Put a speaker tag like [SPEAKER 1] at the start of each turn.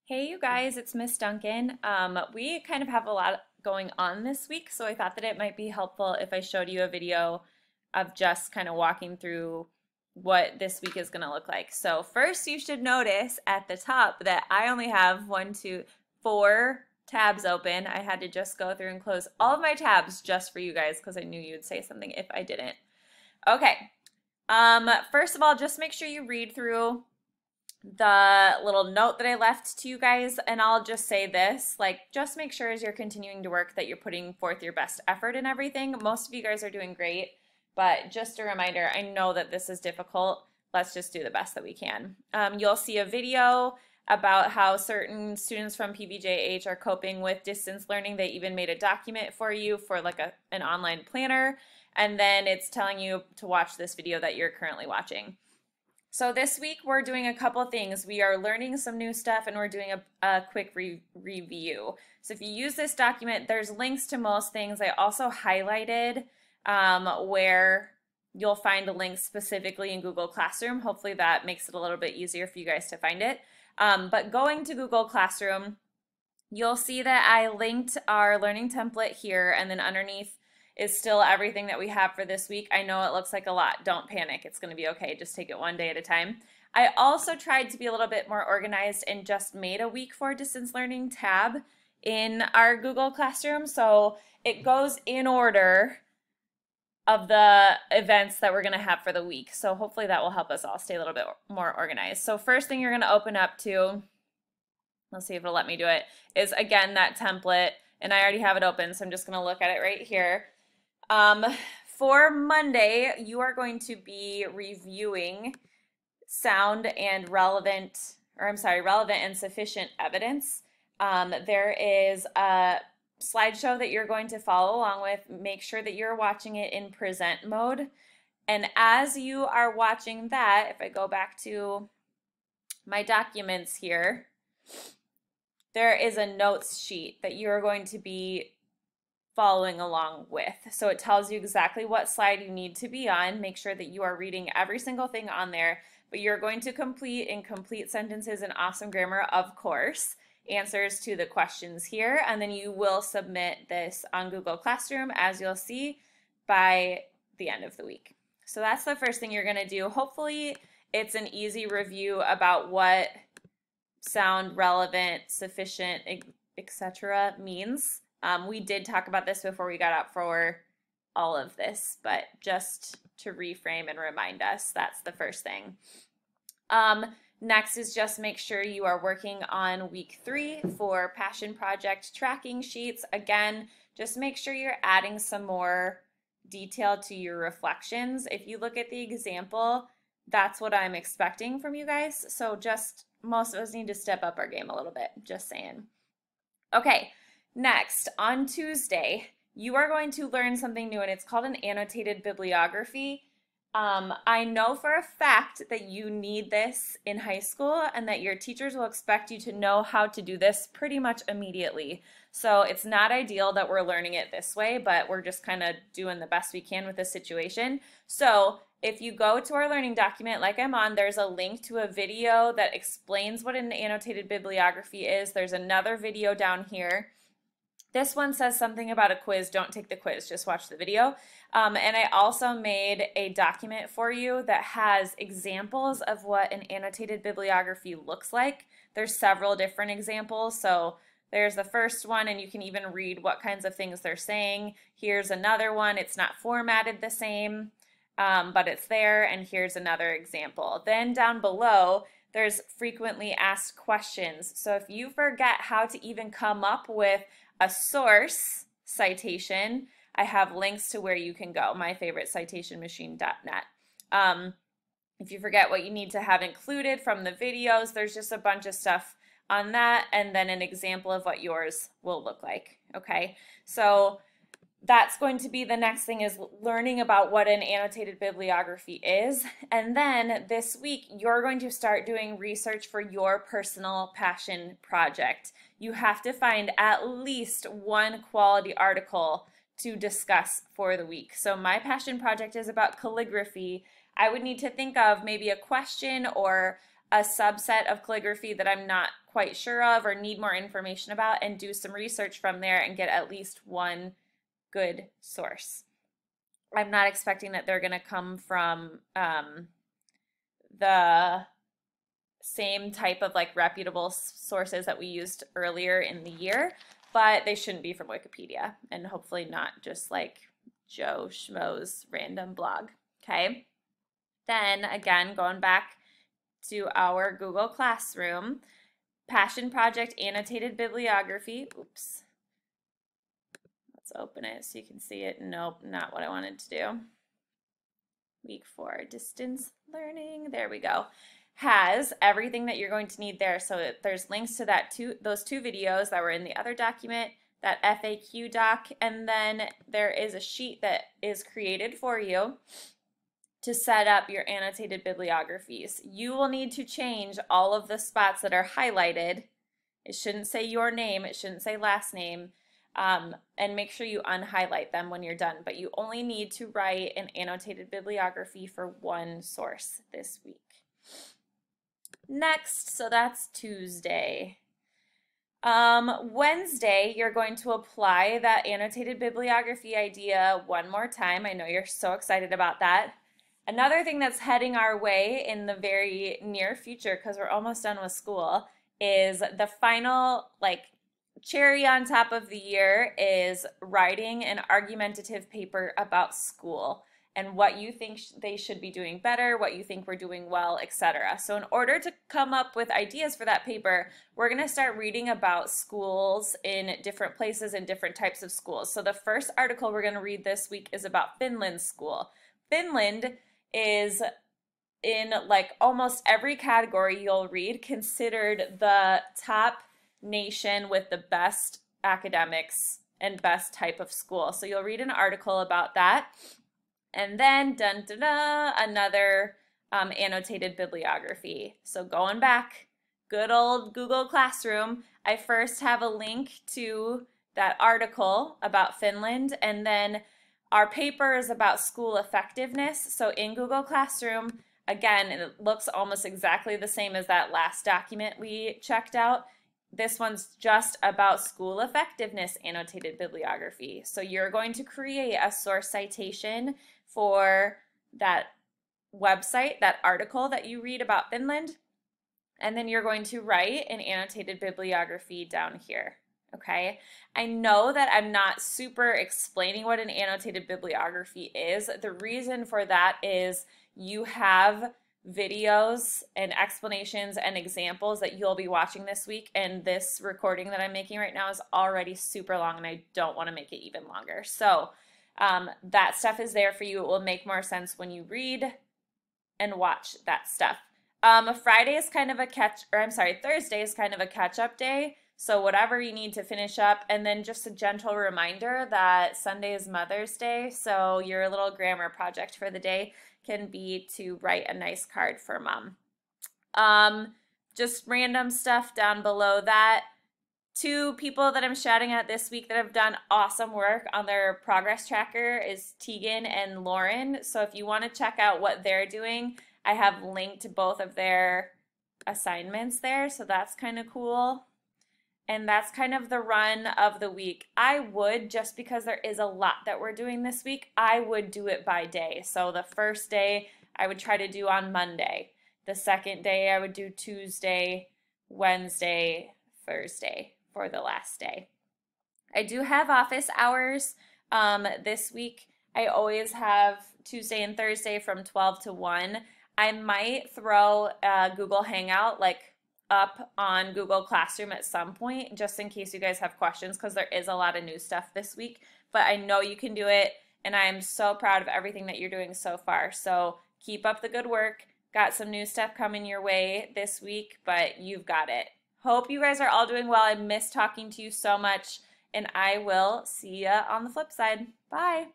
[SPEAKER 1] Hey you guys, it's Miss Duncan. We kind of have a lot going on this week, so I thought that it might be helpful if I showed you a video of just kind of walking through what this week is going to look like. So first you should notice at the top that I only have 4 tabs open. I had to just go through and close all of my tabs just for you guys because I knew you'd say something if I didn't. Okay, first of all, just make sure you read through the little note that I left to you guys, and I'll just say this, like, just make sure as you're continuing to work that you're putting forth your best effort and everything. Most of you guys are doing great, but just a reminder, I know that this is difficult. Let's just do the best that we can. You'll see a video about how certain students from PBJH are coping with distance learning. They even made a document for you for like an online planner, and then it's telling you to watch this video that you're currently watching. So this week we're doing a couple things. We are learning some new stuff and we're doing a quick review. So if you use this document, there's links to most things. I also highlighted where you'll find a link specifically in Google Classroom. Hopefully that makes it a little bit easier for you guys to find it. But going to Google Classroom, you'll see that I linked our learning template here, and then underneath is still everything that we have for this week. I know it looks like a lot. Don't panic. It's going to be okay. Just take it one day at a time. I also tried to be a little bit more organized and just made a week 4 distance learning tab in our Google Classroom. So it goes in order of the events that we're going to have for the week. So hopefully that will help us all stay a little bit more organized. So first thing you're going to open up to, let's see if it'll let me do it, is again that template. And I already have it open, so I'm just going to look at it right here. For Monday, you are going to be reviewing relevant and sufficient evidence. There is a slideshow that you're going to follow along with. Make sure that you're watching it in present mode. And as you are watching that, if I go back to my documents here, there is a notes sheet that you're going to be following along with. So it tells you exactly what slide you need to be on. Make sure that you are reading every single thing on there, but you're going to complete in complete sentences and awesome grammar, of course, answers to the questions here, and then you will submit this on Google Classroom, as you'll see, by the end of the week. So that's the first thing you're going to do. Hopefully it's an easy review about what sound, relevant, sufficient, etc. means. We did talk about this before we got up for all of this, but just to reframe and remind us, that's the first thing. Next is just make sure you are working on week 3 for Passion Project tracking sheets. Again, just make sure you're adding some more detail to your reflections. If you look at the example, that's what I'm expecting from you guys. So just most of us need to step up our game a little bit, just saying. Okay. Next, on Tuesday, you are going to learn something new, and it's called an annotated bibliography. I know for a fact that you need this in high school and that your teachers will expect you to know how to do this pretty much immediately. So it's not ideal that we're learning it this way, but we're just kind of doing the best we can with this situation. So if you go to our learning document, like I'm on, there's a link to a video that explains what an annotated bibliography is. There's another video down here. This one says something about a quiz. Don't take the quiz, just watch the video. And I also made a document for you that has examples of what an annotated bibliography looks like. There's several different examples. So there's the first one, and you can even read what kinds of things they're saying. Here's another one. It's not formatted the same, but it's there. And here's another example. Then down below, there's frequently asked questions. So if you forget how to even come up with a source citation, I have links to where you can go, myfavoritecitationmachine.net. If you forget what you need to have included from the videos, there's just a bunch of stuff on that, and then an example of what yours will look like, okay? So that's going to be the next thing, is learning about what an annotated bibliography is. And then this week, you're going to start doing research for your personal passion project. You have to find at least one quality article to discuss for the week. So my passion project is about calligraphy. I would need to think of maybe a question or a subset of calligraphy that I'm not quite sure of or need more information about, and do some research from there and get at least one good source. I'm not expecting that they're going to come from the same type of like reputable sources that we used earlier in the year, but they shouldn't be from Wikipedia, and hopefully not just like Joe Schmo's random blog. Okay. Then again, going back to our Google Classroom, Passion Project Annotated Bibliography. Oops. Let's open it so you can see it. Nope, not what I wanted to do. Week 4, distance learning. There we go. Has everything that you're going to need there. So there's links to those two videos that were in the other document, that FAQ doc, and then there is a sheet that is created for you to set up your annotated bibliographies. You will need to change all of the spots that are highlighted. It shouldn't say your name, it shouldn't say last name, and make sure you unhighlight them when you're done. But you only need to write an annotated bibliography for one source this week. Next, so that's Tuesday. Wednesday, you're going to apply that annotated bibliography idea one more time. I know you're so excited about that. Another thing that's heading our way in the very near future, because we're almost done with school, is the final like cherry on top of the year is writing an argumentative paper about school and what you think they should be doing better, what you think we're doing well, etc. So in order to come up with ideas for that paper, we're going to start reading about schools in different places and different types of schools. So the first article we're going to read this week is about Finland school. Finland is in like almost every category you'll read considered the top nation with the best academics and best type of school. So you'll read an article about that. And then dun, dun, dun, another annotated bibliography. So going back, good old Google Classroom, I first have a link to that article about Finland, and then our paper is about school effectiveness. So in Google Classroom, again, it looks almost exactly the same as that last document we checked out. This one's just about school effectiveness annotated bibliography. So you're going to create a source citation for that website, that article that you read about Finland, and then you're going to write an annotated bibliography down here. Okay, I know that I'm not super explaining what an annotated bibliography is. The reason for that is you have videos and explanations and examples that you'll be watching this week, and this recording that I'm making right now is already super long and I don't want to make it even longer. So that stuff is there for you. It will make more sense when you read and watch that stuff. Thursday is kind of a catch-up day. So whatever you need to finish up, and then just a gentle reminder that Sunday is Mother's Day, so your little grammar project for the day can be to write a nice card for mom. Just random stuff down below that. 2 people that I'm shouting at this week that have done awesome work on their progress tracker is Tegan and Lauren. So if you want to check out what they're doing, I have linked both of their assignments there, so that's kind of cool. And that's kind of the run of the week. I would, just because there is a lot that we're doing this week, I would do it by day. So the first day I would try to do on Monday. The second day I would do Tuesday, Wednesday, Thursday for the last day. I do have office hours this week. I always have Tuesday and Thursday from 12 to 1. I might throw a Google Hangout up on Google Classroom at some point, just in case you guys have questions, because there is a lot of new stuff this week. But I know you can do it, and I am so proud of everything that you're doing so far. So keep up the good work. Got some new stuff coming your way this week, but you've got it. Hope you guys are all doing well. I miss talking to you so much, and I will see ya on the flip side. Bye.